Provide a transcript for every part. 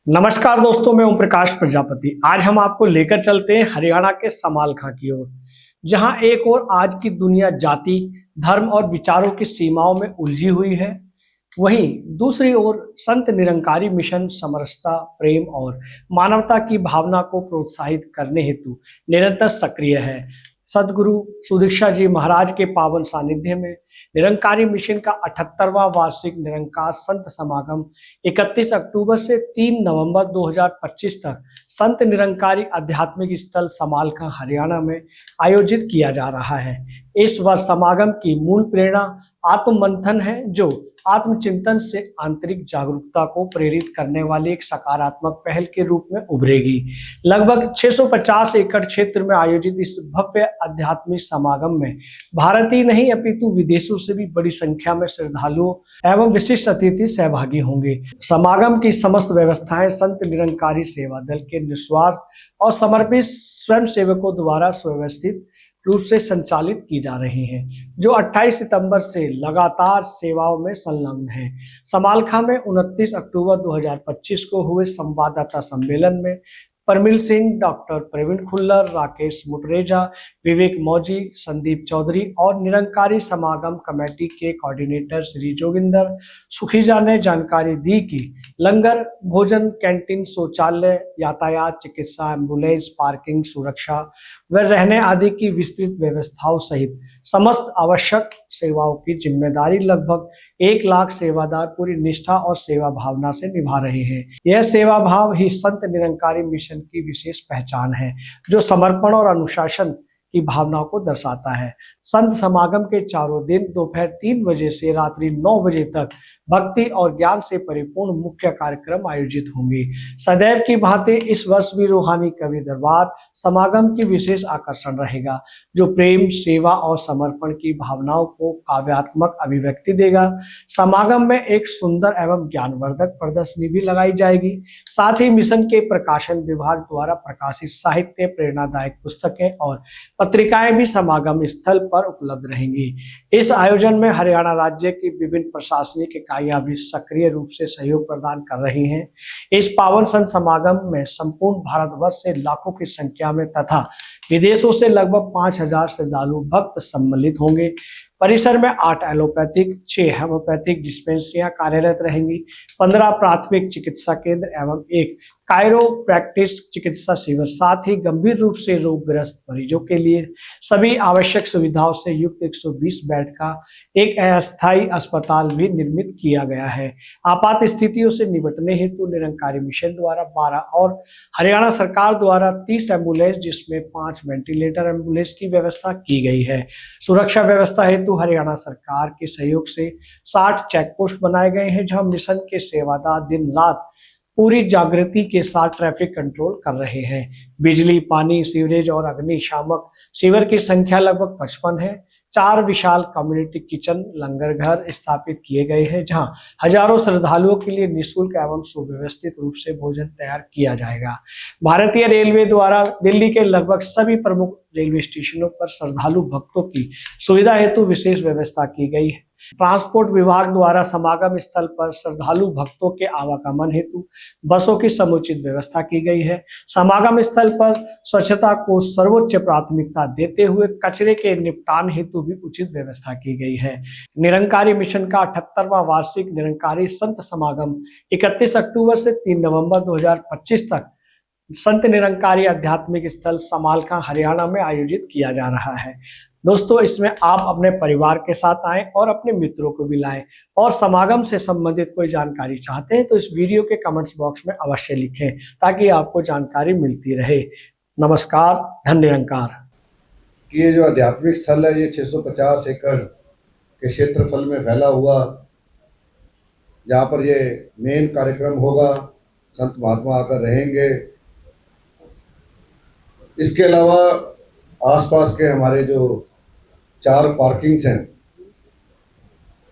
नमस्कार दोस्तों, मैं ओम प्रकाश प्रजापति। आज हम आपको लेकर चलते हैं हरियाणा के समालखां की ओर, जहां एक ओर आज की दुनिया जाति, धर्म और विचारों की सीमाओं में उलझी हुई है, वहीं दूसरी ओर संत निरंकारी मिशन समरसता, प्रेम और मानवता की भावना को प्रोत्साहित करने हेतु निरंतर सक्रिय है। सदगुरु सुदीक्षा जी महाराज के पावन सानिध्य में निरंकारी मिशन का 78वां वार्षिक निरंकार संत समागम 31 अक्टूबर से 3 नवंबर 2025 तक संत निरंकारी आध्यात्मिक स्थल समालखां हरियाणा में आयोजित किया जा रहा है। इस वर्ष समागम की मूल प्रेरणा आत्म मंथन है, जो आत्मचिंतन से आंतरिक जागरूकता को प्रेरित करने वाली एक सकारात्मक पहल के रूप में उभरेगी। लगभग 650 एकड़ क्षेत्र में आयोजित इस भव्य आध्यात्मिक समागम में भारत ही नहीं अपितु विदेशों से भी बड़ी संख्या में श्रद्धालुओं एवं विशिष्ट अतिथि सहभागी होंगे। समागम की समस्त व्यवस्थाएं संत निरंकारी सेवा दल के निस्वार्थ और समर्पित स्वयं सेवकों द्वारा सुव्यवस्थित रूप से संचालित की जा रही हैं, जो 28 सितंबर से लगातार सेवाओं में संलग्न हैं। समालखां में 29 अक्टूबर 2025 को हुए संवाददाता सम्मेलन में परमिल सिंह, डॉक्टर प्रवीण खुल्लर, राकेश मुटरेजा, विवेक मौजी, संदीप चौधरी और निरंकारी समागम कमेटी के कोऑर्डिनेटर श्री जोगिंदर सुखीजा ने जानकारी दी कि लंगर, भोजन, कैंटीन, शौचालय, यातायात, चिकित्सा, एम्बुलेंस, पार्किंग, सुरक्षा व रहने आदि की विस्तृत व्यवस्थाओं सहित समस्त आवश्यक सेवाओं की जिम्मेदारी लगभग 1 लाख सेवादार पूरी निष्ठा और सेवा भावना से निभा रहे हैं। यह सेवा भाव ही संत निरंकारी मिशन की विशेष पहचान है, जो समर्पण और अनुशासन की भावनाओं को दर्शाता है। संत समागम के चारों दिन दोपहर 3 बजे से रात्रि 9 बजे तक भक्ति और ज्ञान से परिपूर्ण मुख्य कार्यक्रम आयोजित होंगे। सदैव की भांति इस वर्ष भी रूहानी कवि दरबार समागम की विशेष आकर्षण रहेगा, जो प्रेम, सेवा और समर्पण की भावनाओं को काव्यात्मक अभिव्यक्ति देगा। समागम में एक सुंदर एवं ज्ञानवर्धक प्रदर्शनी भी लगाई जाएगी। साथ ही मिशन के प्रकाशन विभाग द्वारा प्रकाशित साहित्य, प्रेरणादायक पुस्तकें और पत्रिकाएं भी समागम स्थल पर उपलब्ध रहेंगी। इस आयोजन में हरियाणा राज्य की विभिन्न प्रशासनिक इकाइयां भी सक्रिय रूप से सहयोग प्रदान कर रही हैं। इस पावन संत समागम में संपूर्ण भारतवर्ष से लाखों की संख्या में तथा विदेशों से लगभग 5000 श्रद्धालु भक्त सम्मिलित होंगे। परिसर में 8 एलोपैथिक, 6 होम्योपैथिक डिस्पेंसरियां कार्यरत रहेंगी, 15 प्राथमिक चिकित्सा केंद्र एवं 1 कायरोप्रैक्टिस चिकित्सा शिविर, साथ ही गंभीर रूप से रोगग्रस्त मरीजों के लिए सभी आवश्यक सुविधाओं से युक्त 120 बेड का एक अस्थायी अस्पताल भी निर्मित किया गया है। आपात स्थितियों से निपटने हेतु निरंकारी मिशन द्वारा 12 और हरियाणा सरकार द्वारा 30 एम्बुलेंस, जिसमें 5 वेंटिलेटर एम्बुलेंस की व्यवस्था की गई है। सुरक्षा व्यवस्था हेतु हरियाणा सरकार के सहयोग से 60 चेक पोस्ट बनाए गए हैं, जहां मिशन के सेवादार दिन रात पूरी जागृति के साथ ट्रैफिक कंट्रोल कर रहे हैं। बिजली, पानी, सीवरेज और अग्निशामक शिविर की संख्या लगभग 55 है। 4 विशाल कम्युनिटी किचन, लंगर घर स्थापित किए गए हैं, जहां हजारों श्रद्धालुओं के लिए निःशुल्क एवं सुव्यवस्थित रूप से भोजन तैयार किया जाएगा। भारतीय रेलवे द्वारा दिल्ली के लगभग सभी प्रमुख रेलवे स्टेशनों पर श्रद्धालु भक्तों की सुविधा हेतु विशेष व्यवस्था की गई है। ट्रांसपोर्ट विभाग द्वारा समागम स्थल पर श्रद्धालु भक्तों के आवागमन हेतु बसों की समुचित व्यवस्था की गई है। समागम स्थल पर स्वच्छता को सर्वोच्च प्राथमिकता देते हुए कचरे के निपटान हेतु भी उचित व्यवस्था की गई है। निरंकारी मिशन का 78वां वार्षिक निरंकारी संत समागम 31 अक्टूबर से 3 नवंबर 2025 तक संत निरंकारी आध्यात्मिक स्थल समालखां हरियाणा में आयोजित किया जा रहा है। दोस्तों, इसमें आप अपने परिवार के साथ आएं और अपने मित्रों को भी लाएं, और समागम से संबंधित कोई जानकारी चाहते हैं तो इस वीडियो के कमेंट्स बॉक्स में अवश्य लिखें, ताकि आपको जानकारी मिलती रहे। नमस्कार, धन निरंकार। ये जो आध्यात्मिक स्थल है, ये 650 एकड़ के क्षेत्रफल में फैला हुआ, जहाँ पर ये मेन कार्यक्रम होगा, संत महात्मा आकर रहेंगे। इसके अलावा आसपास के हमारे जो 4 पार्किंग्स हैं,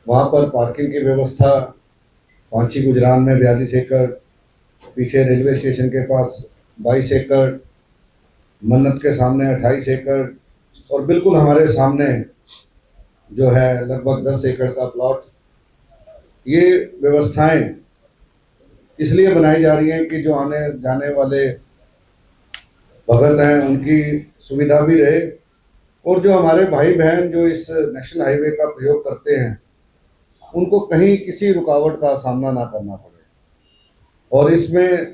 वहाँ पर पार्किंग की व्यवस्था, पांची गुजरान में 42 एकड़, पीछे रेलवे स्टेशन के पास 22 एकड़, मन्नत के सामने 28 एकड़, और बिल्कुल हमारे सामने जो है लगभग 10 एकड़ का प्लॉट। ये व्यवस्थाएं इसलिए बनाई जा रही हैं कि जो आने जाने वाले भगत हैं उनकी सुविधा भी रहे, और जो हमारे भाई बहन जो इस नेशनल हाईवे का प्रयोग करते हैं उनको कहीं किसी रुकावट का सामना ना करना पड़े। और इसमें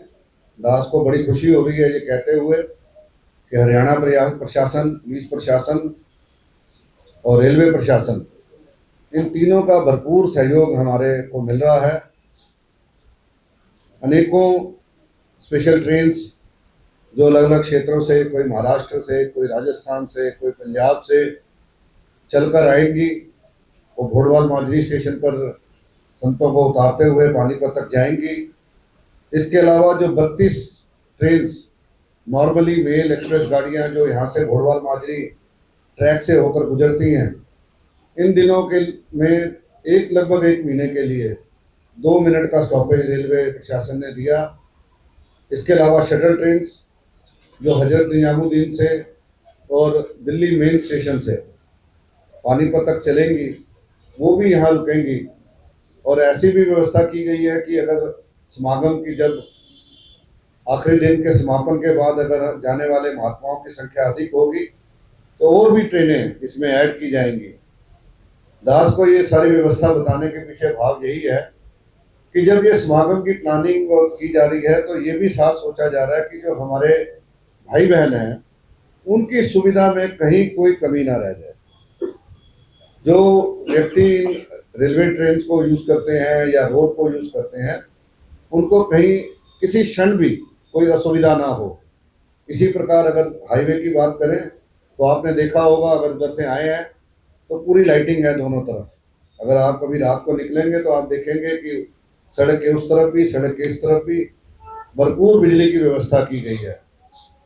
दास को बड़ी खुशी हो रही है ये कहते हुए कि हरियाणा प्रशासन, पुलिस प्रशासन और रेलवे प्रशासन, इन तीनों का भरपूर सहयोग हमारे को मिल रहा है। अनेकों स्पेशल ट्रेन्स जो अलग अलग क्षेत्रों से, कोई महाराष्ट्र से, कोई राजस्थान से, कोई पंजाब से चलकर आएंगी, वो भोड़वाल माजरी स्टेशन पर संतों को उतारते हुए पानीपत तक जाएंगी। इसके अलावा जो 32 ट्रेन्स नॉर्मली मेल एक्सप्रेस गाड़ियां जो यहाँ से भोड़वाल माजरी ट्रैक से होकर गुजरती हैं, इन दिनों के में लगभग 1 महीने के लिए 2 मिनट का स्टॉपेज रेलवे प्रशासन ने दिया। इसके अलावा शटल ट्रेन्स जो हजरत निजामुद्दीन से और दिल्ली मेन स्टेशन से पानीपत तक चलेंगी, वो भी यहाँ रुकेंगी। और ऐसी भी व्यवस्था की गई है कि अगर समागम की जब आखिरी दिन के समापन के बाद अगर जाने वाले महात्माओं की संख्या अधिक होगी तो और भी ट्रेनें इसमें ऐड की जाएंगी। दास को ये सारी व्यवस्था बताने के पीछे भाव यही है कि जब ये समागम की प्लानिंग की जा रही है तो ये भी साथ सोचा जा रहा है कि जो हमारे भाई बहन हैं उनकी सुविधा में कहीं कोई कमी ना रह जाए। जो व्यक्ति रेलवे ट्रेन को यूज़ करते हैं या रोड को यूज़ करते हैं, उनको कहीं किसी क्षण भी कोई असुविधा ना हो। इसी प्रकार अगर हाईवे की बात करें तो आपने देखा होगा, अगर उधर से आए हैं तो पूरी लाइटिंग है दोनों तरफ। अगर आप कभी रात को निकलेंगे तो आप देखेंगे कि सड़क के उस तरफ भी, सड़क के इस तरफ भी भरपूर बिजली की व्यवस्था की गई है।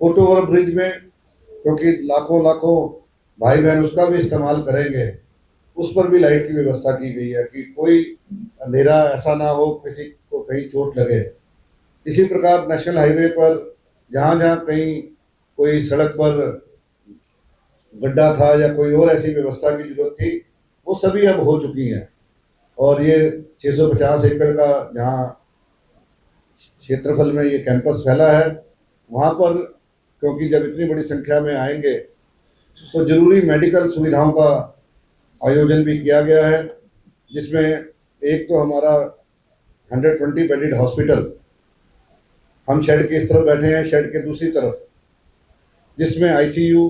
फुट ओवर ब्रिज में, क्योंकि लाखों लाखों भाई बहन उसका भी इस्तेमाल करेंगे, उस पर भी लाइट की व्यवस्था की गई है कि कोई अंधेरा ऐसा ना हो, किसी को कहीं चोट लगे। इसी प्रकार नेशनल हाईवे पर जहाँ जहाँ कहीं कोई सड़क पर गड्ढा था या कोई और ऐसी व्यवस्था की जरूरत थी, वो सभी अब हो चुकी हैं। और ये 650 एकड़ का जहाँ क्षेत्रफल में ये कैंपस फैला है, वहाँ पर क्योंकि जब इतनी बड़ी संख्या में आएंगे तो जरूरी मेडिकल सुविधाओं का आयोजन भी किया गया है, जिसमें एक तो हमारा 120 बेडेड हॉस्पिटल, हम शेड के इस तरफ बैठे हैं, शेड के दूसरी तरफ, जिसमें आईसीयू,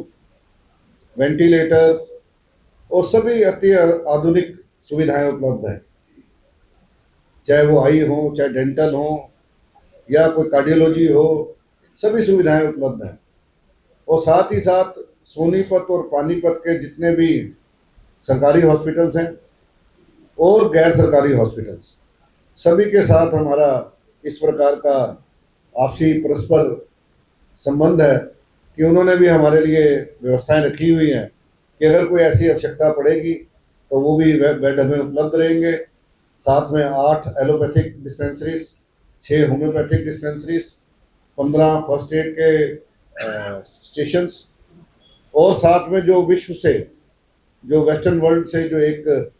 वेंटिलेटर और सभी अति आधुनिक सुविधाएं उपलब्ध हैं। चाहे वो आई हो, चाहे डेंटल हो या कोई कार्डियोलॉजी हो, सभी सुविधाएं उपलब्ध हैं। और साथ ही साथ सोनीपत और पानीपत के जितने भी सरकारी हॉस्पिटल्स हैं और गैर सरकारी हॉस्पिटल्स, सभी के साथ हमारा इस प्रकार का आपसी परस्पर संबंध है कि उन्होंने भी हमारे लिए व्यवस्थाएं रखी हुई हैं कि अगर कोई ऐसी आवश्यकता पड़ेगी तो वो भी बेड हमें उपलब्ध रहेंगे। साथ में 8 allopathic dispensaries, 6 homeopathic dispensaries, 15 first aid के स्टेशंस, और साथ में जो विश्व से, जो वेस्टर्न वर्ल्ड से जो एक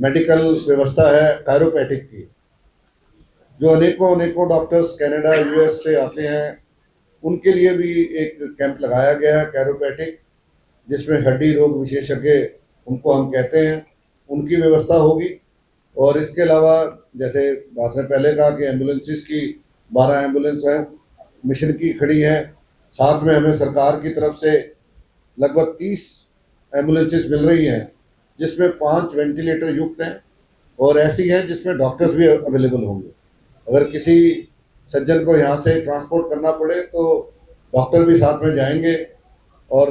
मेडिकल व्यवस्था है कायरोपैथिक की, जो अनेकों डॉक्टर्स कनाडा, यूएस से आते हैं, उनके लिए भी एक कैंप लगाया गया है कायरोपैथिक, जिसमें हड्डी रोग विशेषज्ञ, उनको हम कहते हैं, उनकी व्यवस्था होगी। और इसके अलावा जैसे दास ने पहले कहा कि एम्बुलेंसेस की 12 एम्बुलेंस हैं, मिशन की खड़ी हैं। साथ में हमें सरकार की तरफ से लगभग 30 एम्बुलेंसेस मिल रही हैं, जिसमें 5 वेंटिलेटर युक्त हैं और ऐसी हैं जिसमें डॉक्टर्स भी अवेलेबल होंगे। अगर किसी सज्जन को यहाँ से ट्रांसपोर्ट करना पड़े तो डॉक्टर भी साथ में जाएंगे। और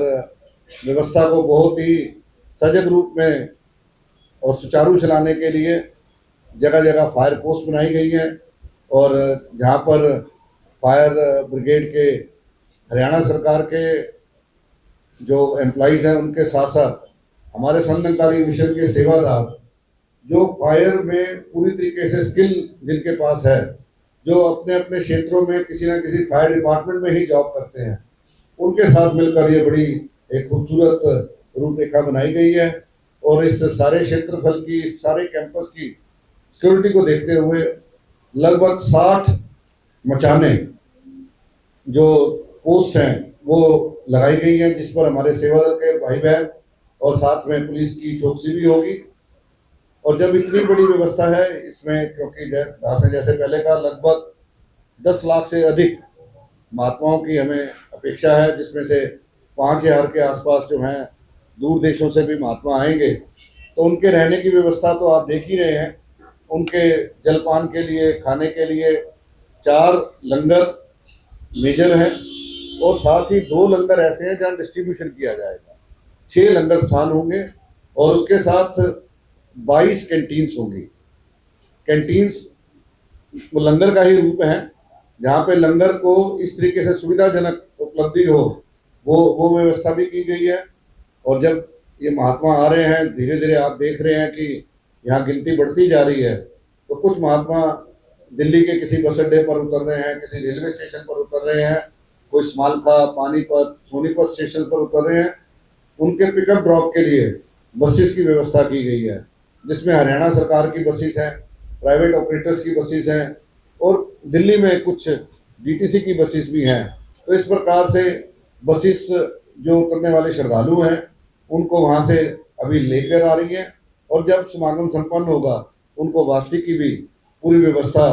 व्यवस्था को बहुत ही सजग रूप में और सुचारू चलाने के लिए जगह जगह फायर पोस्ट बनाई गई हैं, और जहाँ पर फायर ब्रिगेड के, हरियाणा सरकार के जो एम्प्लॉइज़ हैं, उनके साथ साथ हमारे संदनकारी मिशन के सेवादार, जो फायर में पूरी तरीके से स्किल जिनके पास है, जो अपने अपने क्षेत्रों में किसी न किसी फायर डिपार्टमेंट में ही जॉब करते हैं, उनके साथ मिलकर ये बड़ी एक खूबसूरत रूपरेखा बनाई गई है। और इस सारे क्षेत्रफल की, इस सारे कैंपस की सिक्योरिटी को देखते हुए लगभग 60 मचाने जो पोस्ट हैं वो लगाई गई हैं, जिस पर हमारे सेवा दल के भाई बहन और साथ में पुलिस की चौकसी भी होगी। और जब इतनी बड़ी व्यवस्था है इसमें, क्योंकि आपने जैसे पहले कहा, लगभग 10 लाख से अधिक महात्माओं की हमें अपेक्षा है, जिसमें से 5,000 के आसपास जो हैं दूर देशों से भी महात्मा आएंगे। तो उनके रहने की व्यवस्था तो आप देख ही रहे हैं। उनके जलपान के लिए, खाने के लिए 4 लंगर मेजर हैं और साथ ही 2 लंगर ऐसे हैं जहाँ डिस्ट्रीब्यूशन किया जाएगा। 6 लंगर स्थान होंगे और उसके साथ 22 कैंटीन्स होंगी। कैंटीन्स लंगर का ही रूप है, जहाँ पे लंगर को इस तरीके से सुविधाजनक उपलब्धि हो वो व्यवस्था भी की गई है। और जब ये महात्मा आ रहे हैं, धीरे धीरे आप देख रहे हैं कि यहाँ गिनती बढ़ती जा रही है, तो कुछ महात्मा दिल्ली के किसी बस अड्डे पर उतर रहे हैं, किसी रेलवे स्टेशन पर उतर रहे हैं, कोई स्मालखा, पानीपत, सोनीपत स्टेशन पर उतर रहे हैं। उनके पिकअप ड्रॉप के लिए बसेस की व्यवस्था की गई है, जिसमें हरियाणा सरकार की बसेस हैं, प्राइवेट ऑपरेटर्स की बसेस हैं और दिल्ली में कुछ डीटीसी की बसेस भी हैं। तो इस प्रकार से बसेस जो उतरने वाले श्रद्धालु हैं उनको वहाँ से अभी लेकर आ रही हैं और जब समागम संपन्न होगा उनको वापसी की भी पूरी व्यवस्था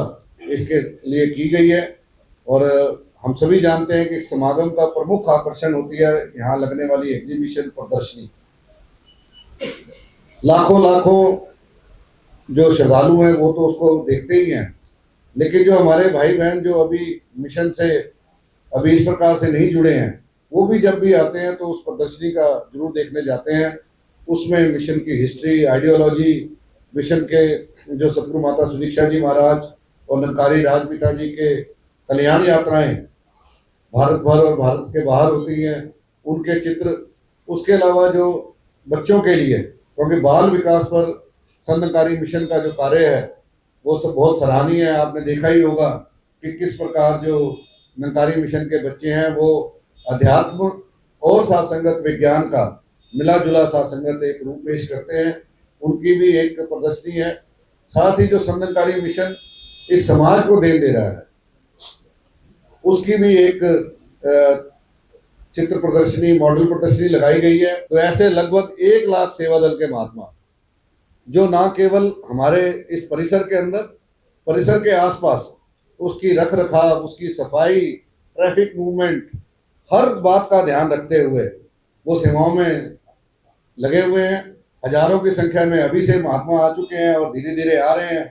इसके लिए की गई है। और हम सभी जानते हैं कि समागम का प्रमुख आकर्षण होती है यहाँ लगने वाली एग्जीबिशन, प्रदर्शनी। लाखों लाखों जो श्रद्धालु हैं वो तो उसको देखते ही हैं, लेकिन जो हमारे भाई बहन जो अभी मिशन से अभी इस प्रकार से नहीं जुड़े हैं, वो भी जब भी आते हैं तो उस प्रदर्शनी का जरूर देखने जाते हैं। उसमें मिशन की हिस्ट्री, आइडियोलॉजी, मिशन के जो सतगुरु माता सुदीक्षा जी महाराज और निरंकारी राजपिता जी के कल्याण यात्राएं भारत भर और भारत के बाहर होती हैं, उनके चित्र। उसके अलावा जो बच्चों के लिए, क्योंकि बाल विकास पर संतकारी मिशन का जो कार्य है वो सब बहुत सराहनीय है। आपने देखा ही होगा कि किस प्रकार जो निरंकारी मिशन के बच्चे हैं वो अध्यात्म और साथ संगत विज्ञान का मिला जुला साथ संगत एक रूप पेश करते हैं। उनकी भी एक प्रदर्शनी है। साथ ही जो संतकारी मिशन इस समाज को देन दे रहा है उसकी भी एक चित्र प्रदर्शनी, मॉडल प्रदर्शनी लगाई गई है। तो ऐसे लगभग 1 लाख सेवा दल के महात्मा जो ना केवल हमारे इस परिसर के अंदर, परिसर के आसपास उसकी रख रखाव, उसकी सफाई, ट्रैफिक मूवमेंट, हर बात का ध्यान रखते हुए वो सेवाओं में लगे हुए हैं। हजारों की संख्या में अभी से महात्मा आ चुके हैं और धीरे धीरे आ रहे हैं।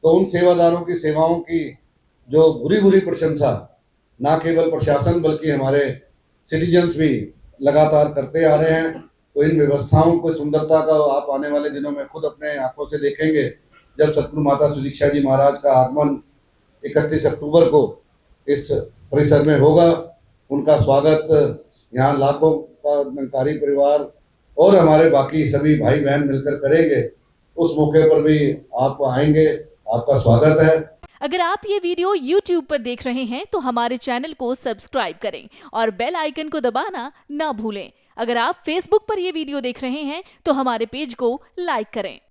तो उन सेवादारों की सेवाओं की जो बुरी बुरी प्रशंसा ना केवल प्रशासन बल्कि हमारे सिटीजन्स भी लगातार करते आ रहे हैं। तो इन व्यवस्थाओं को सुंदरता का आप आने वाले दिनों में खुद अपने आंखों से देखेंगे जब सतगुरु माता सुदीक्षा जी महाराज का आगमन 31 अक्टूबर को इस परिसर में होगा। उनका स्वागत यहाँ लाखों का निरंकारी परिवार और हमारे बाकी सभी भाई बहन मिलकर करेंगे। उस मौके पर भी आप आएंगे, आपका स्वागत है। अगर आप ये वीडियो YouTube पर देख रहे हैं तो हमारे चैनल को सब्सक्राइब करें और बेल आइकन को दबाना ना भूलें। अगर आप Facebook पर ये वीडियो देख रहे हैं तो हमारे पेज को लाइक करें।